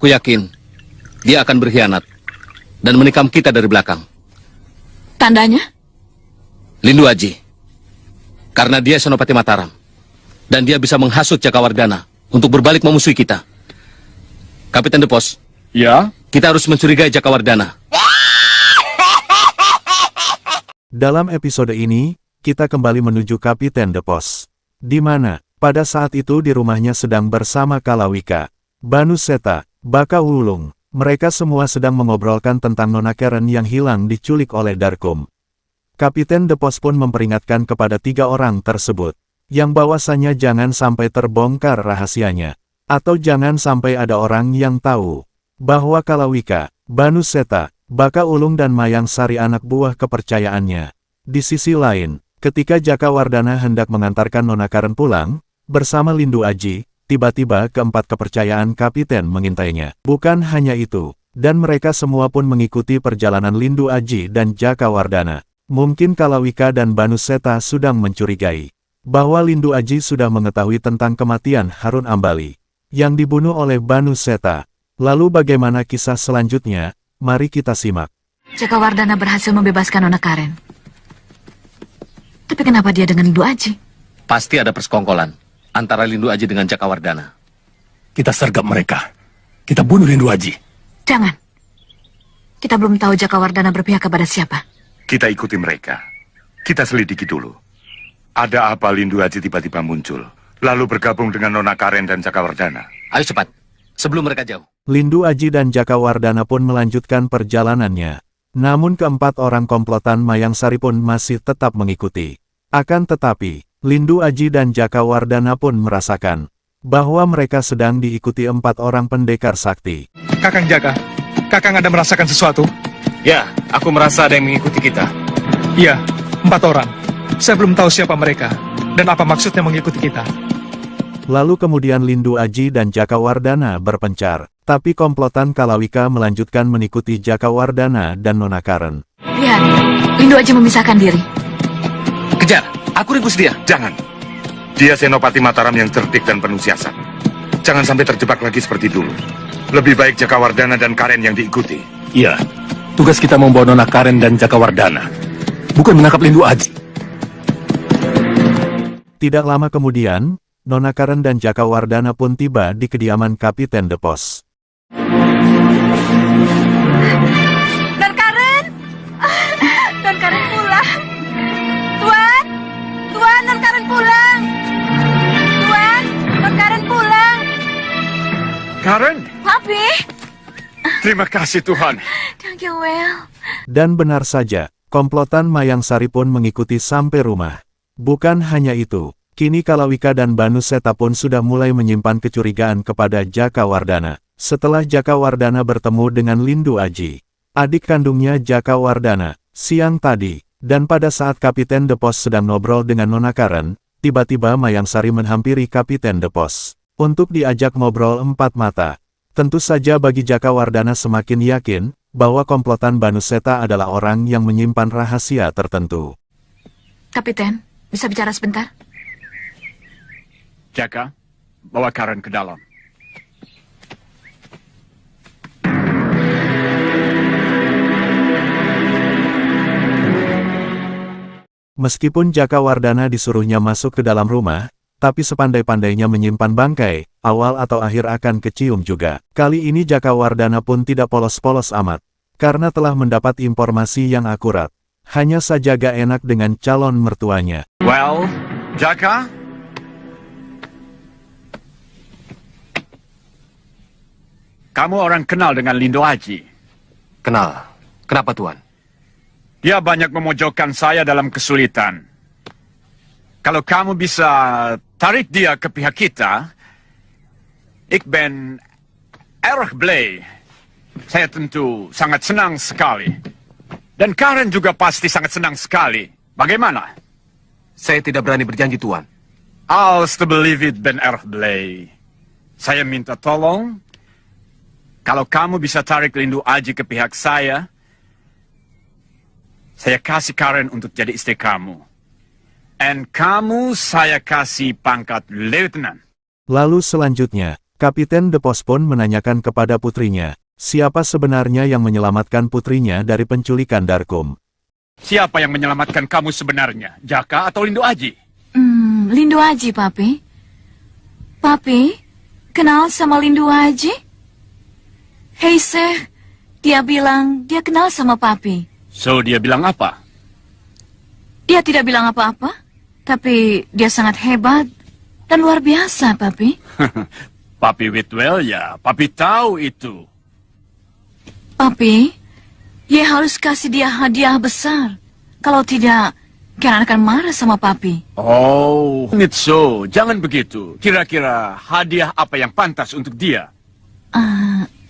Aku yakin dia akan berkhianat dan menikam kita dari belakang. Tandanya? Lindu Aji. Karena dia Senopati Mataram. Dan dia bisa menghasut Jakawardhana untuk berbalik memusuhi kita. Kapiten De Pos. Ya? Kita harus mencurigai Jakawardhana. Dalam episode ini, kita kembali menuju Kapiten De Pos. Di mana, pada saat itu di rumahnya sedang bersama Kalawika, Banuseta, Baka Wulung. Mereka semua sedang mengobrolkan tentang Nona Karen yang hilang diculik oleh Darkum. Kapiten De Pos pun memperingatkan kepada 3 orang tersebut, yang bahwasanya jangan sampai terbongkar rahasianya, atau jangan sampai ada orang yang tahu, bahwa Kalawika, Banuseta, Baka Wulung dan Mayang Sari anak buah kepercayaannya. Di sisi lain, ketika Jakawardhana hendak mengantarkan Nona Karen pulang, bersama Lindu Aji, tiba-tiba keempat kepercayaan kapiten mengintainya. Bukan hanya itu, dan mereka semua pun mengikuti perjalanan Lindu Aji dan Jakawardhana. Mungkin Kalawika dan Banuseta sedang mencurigai bahwa Lindu Aji sudah mengetahui tentang kematian Harun Ambali yang dibunuh oleh Banuseta. Lalu bagaimana kisah selanjutnya? Mari kita simak. Jakawardhana berhasil membebaskan Nona Karen. Tapi kenapa dia dengan Lindu Aji? Pasti ada persekongkolan antara Lindu Aji dengan Jakawardhana. Kita sergap mereka. Kita bunuh Lindu Aji. Jangan. Kita belum tahu Jakawardhana berpihak kepada siapa. Kita ikuti mereka. Kita selidiki dulu. Ada apa Lindu Aji tiba-tiba muncul, lalu bergabung dengan Nona Karen dan Jakawardhana? Ayo cepat, sebelum mereka jauh. Lindu Aji dan Jakawardhana pun melanjutkan perjalanannya. Namun keempat orang komplotan Mayang Sari pun masih tetap mengikuti. Akan tetapi, Lindu Aji dan Jakawardhana pun merasakan bahwa mereka sedang diikuti 4 orang pendekar sakti. Kakang Jaka, Kakang ada merasakan sesuatu? Ya, aku merasa ada yang mengikuti kita. Iya, 4 orang. Saya belum tahu siapa mereka, dan apa maksudnya mengikuti kita. Lalu kemudian Lindu Aji dan Jakawardhana berpencar. Tapi komplotan Kalawika melanjutkan mengikuti Jakawardhana dan Nona Karen. Lihat, Lindu Aji memisahkan diri. Kejar, aku ringkus dia. Jangan. Dia Senopati Mataram yang cerdik dan penuh siasat. Jangan sampai terjebak lagi seperti dulu. Lebih baik Jakawardhana dan Karen yang diikuti. Iya, tugas kita membawa Nona Karen dan Jakawardhana, bukan menangkap Lindu Aji. Tidak lama kemudian, Nona Karen dan Jakawardhana pun tiba di kediaman Kapiten De Pos. Don Karen! Don Karen pulang! Tuan! Tuan, Don Karen pulang! Tuan, Don Karen pulang! Karen! Papi! Terima kasih Tuhan. Thank you, well. Dan benar saja, komplotan Mayang Sari pun mengikuti sampai rumah. Bukan hanya itu, kini Kalawika dan Banuseta pun sudah mulai menyimpan kecurigaan kepada Jakawardhana. Setelah Jakawardhana bertemu dengan Lindu Aji, adik kandungnya Jakawardhana, siang tadi, dan pada saat Kapiten De Pos sedang ngobrol dengan Nona Karen, tiba-tiba Mayang Sari menghampiri Kapiten De Pos untuk diajak ngobrol 4 mata. Tentu saja bagi Jakawardhana semakin yakin bahwa komplotan Banuseta adalah orang yang menyimpan rahasia tertentu. Kapiten, bisa bicara sebentar? Jaka, bawa Karen ke dalam. Meskipun Jakawardhana disuruhnya masuk ke dalam rumah, tapi sepandai-pandainya menyimpan bangkai, awal atau akhir akan kecium juga. Kali ini Jakawardhana pun tidak polos-polos amat, karena telah mendapat informasi yang akurat. Hanya saja gak enak dengan calon mertuanya. Well, Jaka? Kamu orang kenal dengan Lindu Aji? Kenal. Kenapa Tuan? Dia banyak memojokkan saya dalam kesulitan. Kalau kamu bisa tarik dia ke pihak kita, ik ben erg blij. Saya tentu sangat senang sekali. Dan Karen juga pasti sangat senang sekali. Bagaimana? Saya tidak berani berjanji Tuan. Alsjeblieft ben erg blij. Saya minta tolong, kalau kamu bisa tarik Lindu Aji ke pihak saya kasih Karen untuk jadi istri kamu. Dan kamu saya kasih pangkat Lieutenant. Lalu selanjutnya, Kapiten De Pos pun menanyakan kepada putrinya, siapa sebenarnya yang menyelamatkan putrinya dari penculikan Darkum. Siapa yang menyelamatkan kamu sebenarnya? Jaka atau Lindu Aji? Lindu Aji, Papi. Papi, kenal sama Lindu Aji? Hei, Seh, dia bilang dia kenal sama Papi. So, dia bilang apa? Dia tidak bilang apa-apa, tapi dia sangat hebat dan luar biasa, Papi. Papi Whitwell ya, Papi tahu itu. Papi, Ye harus kasih dia hadiah besar. Kalau tidak, Kian akan marah sama Papi. Oh, Nitso, jangan begitu. Kira-kira hadiah apa yang pantas untuk dia?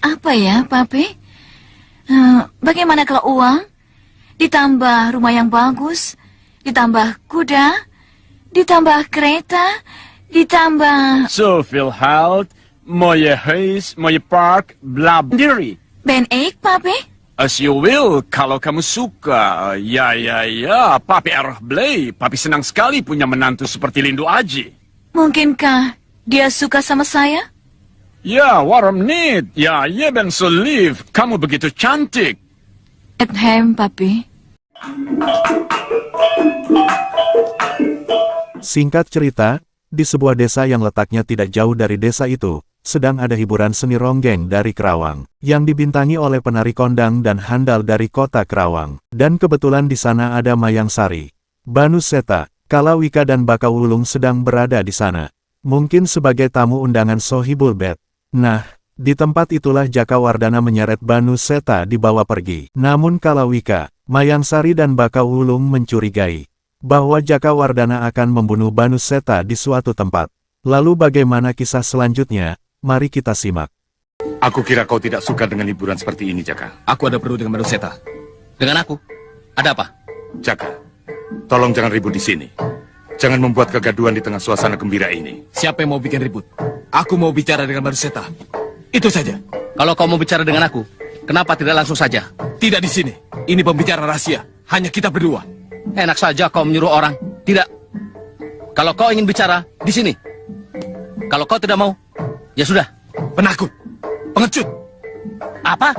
Apa ya, Papi? Bagaimana kalau uang? Ditambah rumah yang bagus, ditambah kuda, ditambah kereta, ditambah So, Philhalt, mooie huis, mooie park, bla diri. Ben Eik, Papi? As you will, kalau kamu suka. Ya, Papi erg blij. Papi senang sekali punya menantu seperti Lindu Aji. Mungkinkah dia suka sama saya? Ya, waarom niet? Ja, je bent zo lief. Kamu begitu cantik. At hem, Papi. Singkat cerita, di sebuah desa yang letaknya tidak jauh dari desa itu, sedang ada hiburan seni ronggeng dari Kerawang, yang dibintangi oleh penari kondang dan handal dari kota Kerawang. Dan kebetulan di sana ada Mayang Sari, Banu Seta, Kalawika dan Bakawulung sedang berada di sana. Mungkin sebagai tamu undangan Sohibul Bed. Nah, di tempat itulah Jakawardana menyeret Banu Seta dibawa pergi. Namun Kalawika, Mayang Sari dan Bakawulung mencurigai bahwa Jakawardana akan membunuh Banu Seta di suatu tempat. Lalu bagaimana kisah selanjutnya? Mari kita simak. Aku kira kau tidak suka dengan hiburan seperti ini, Jaka. Aku ada perlu dengan Banu Seta. Dengan aku? Ada apa? Jaka, tolong jangan ribut di sini. Jangan membuat kegaduhan di tengah suasana gembira ini. Siapa yang mau bikin ribut? Aku mau bicara dengan Banu Seta. Itu saja. Kalau kau mau bicara dengan aku, kenapa tidak langsung saja? Tidak di sini. Ini pembicaraan rahasia. Hanya kita berdua. Enak saja kau menyuruh orang. Tidak. Kalau kau ingin bicara, di sini. Kalau kau tidak mau, ya sudah. Penakut. Pengecut. Apa?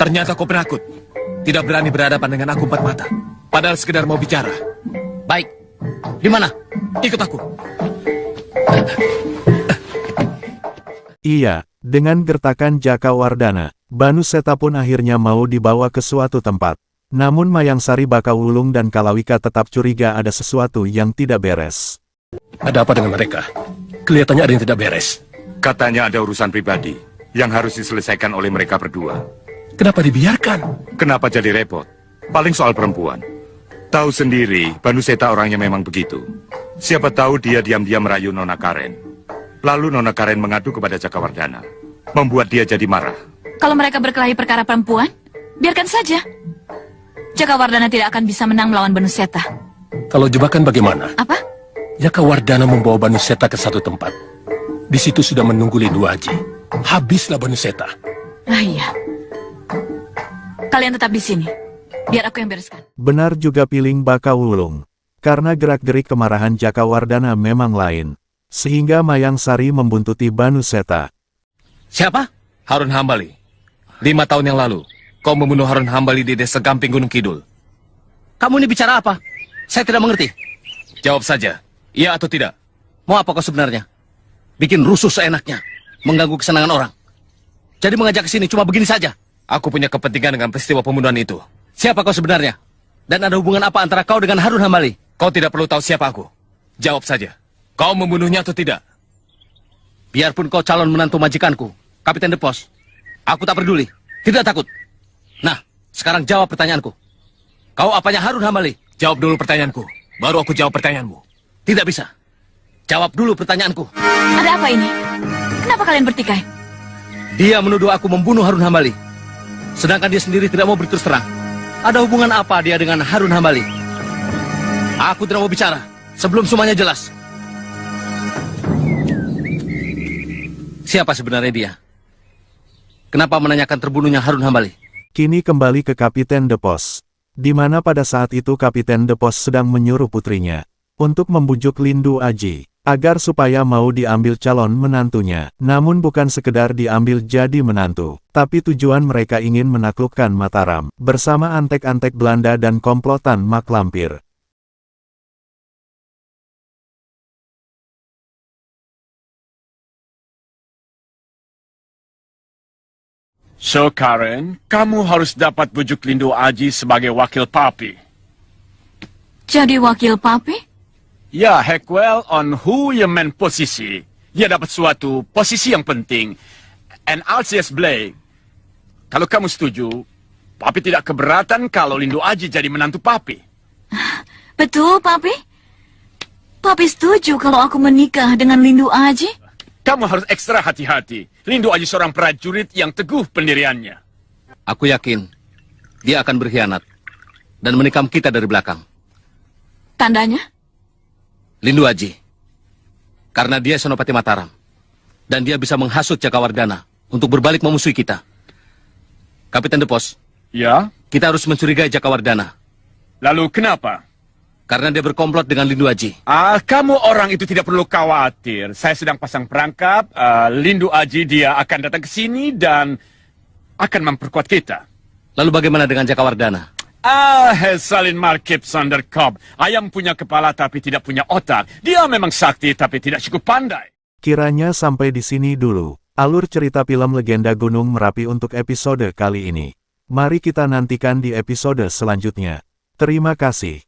Ternyata kau penakut. Tidak berani berhadapan dengan aku empat mata. Padahal sekedar mau bicara. Baik. Di mana? Ikut aku. Iya, dengan gertakan Jakawardana, Banu Seta pun akhirnya mau dibawa ke suatu tempat. Namun Mayang Sari, Bakawulung dan Kalawika tetap curiga ada sesuatu yang tidak beres. Ada apa dengan mereka? Kelihatannya ada yang tidak beres. Katanya ada urusan pribadi yang harus diselesaikan oleh mereka berdua. Kenapa dibiarkan? Kenapa jadi repot? Paling soal perempuan. Tahu sendiri, Banu Seta orangnya memang begitu. Siapa tahu dia diam-diam merayu Nona Karen. Lalu Nona Karen mengadu kepada Jakawardana, membuat dia jadi marah. Kalau mereka berkelahi perkara perempuan, biarkan saja. Jakawardana tidak akan bisa menang melawan Banu Seta. Kalau jebakan bagaimana? Apa? Jakawardana membawa Banu Seta ke satu tempat. Di situ sudah menunggu Lindu Aji. Habislah Banu Seta. Iya. Kalian tetap di sini. Biar aku yang bereskan. Benar juga piling Bakawulung. Karena gerak-gerik kemarahan Jakawardana memang lain. Sehingga Mayang Sari membuntuti Banu Seta. Siapa? Harun Hambali. 5 tahun yang lalu, kau membunuh Harun Hambali di desa Gamping Gunung Kidul. Kamu ini bicara apa? Saya tidak mengerti. Jawab saja, iya atau tidak? Mau apa kau sebenarnya? Bikin rusuh seenaknya. Mengganggu kesenangan orang. Jadi mengajak ke sini cuma begini saja. Aku punya kepentingan dengan peristiwa pembunuhan itu. Siapa kau sebenarnya? Dan ada hubungan apa antara kau dengan Harun Hambali? Kau tidak perlu tahu siapa aku. Jawab saja. Kau membunuhnya atau tidak? Biarpun kau calon menantu majikanku, Kapiten De Pos, aku tak peduli. Tidak takut. Nah, sekarang jawab pertanyaanku. Kau apanya Harun Hambali? Jawab dulu pertanyaanku. Baru aku jawab pertanyaanmu. Tidak bisa. Jawab dulu pertanyaanku. Ada apa ini? Kenapa kalian bertikai? Dia menuduh aku membunuh Harun Hambali. Sedangkan dia sendiri tidak mau berterus terang. Ada hubungan apa dia dengan Harun Hambali? Aku tidak mau bicara sebelum semuanya jelas. Siapa sebenarnya dia? Kenapa menanyakan terbunuhnya Harun Hambali? Kini kembali ke Kapiten De Pos. Di mana pada saat itu Kapiten De Pos sedang menyuruh putrinya untuk membujuk Lindu Aji agar supaya mau diambil calon menantunya. Namun bukan sekedar diambil jadi menantu, tapi tujuan mereka ingin menaklukkan Mataram bersama antek-antek Belanda dan komplotan Mak Lampir. So, Karen, kamu harus dapat bujuk Lindu Aji sebagai wakil papi. Jadi wakil papi? Ya, Hackwell on who you main posisi. Dia dapat suatu posisi yang penting. And Alcius Blake, kalau kamu setuju, papi tidak keberatan kalau Lindu Aji jadi menantu papi. Betul, papi? Papi setuju kalau aku menikah dengan Lindu Aji? Kamu harus ekstra hati-hati. Lindu Aji seorang prajurit yang teguh pendiriannya. Aku yakin dia akan berkhianat dan menikam kita dari belakang. Tandanya? Lindu Aji. Karena dia Senopati Mataram. Dan dia bisa menghasut Jakawardhana untuk berbalik memusuhi kita. Kapiten De Pos, Ya? kita harus mencurigai Jakawardhana. Lalu kenapa? Karena dia berkomplot dengan Lindu Aji. Kamu orang itu tidak perlu khawatir. Saya sedang pasang perangkap. Lindu Aji dia akan datang ke sini dan akan memperkuat kita. Lalu bagaimana dengan Jakawardhana? Salin Markip Sanderkop. Ayam punya kepala tapi tidak punya otak. Dia memang sakti tapi tidak cukup pandai. Kiranya sampai di sini dulu alur cerita film Legenda Gunung Merapi untuk episode kali ini. Mari kita nantikan di episode selanjutnya. Terima kasih.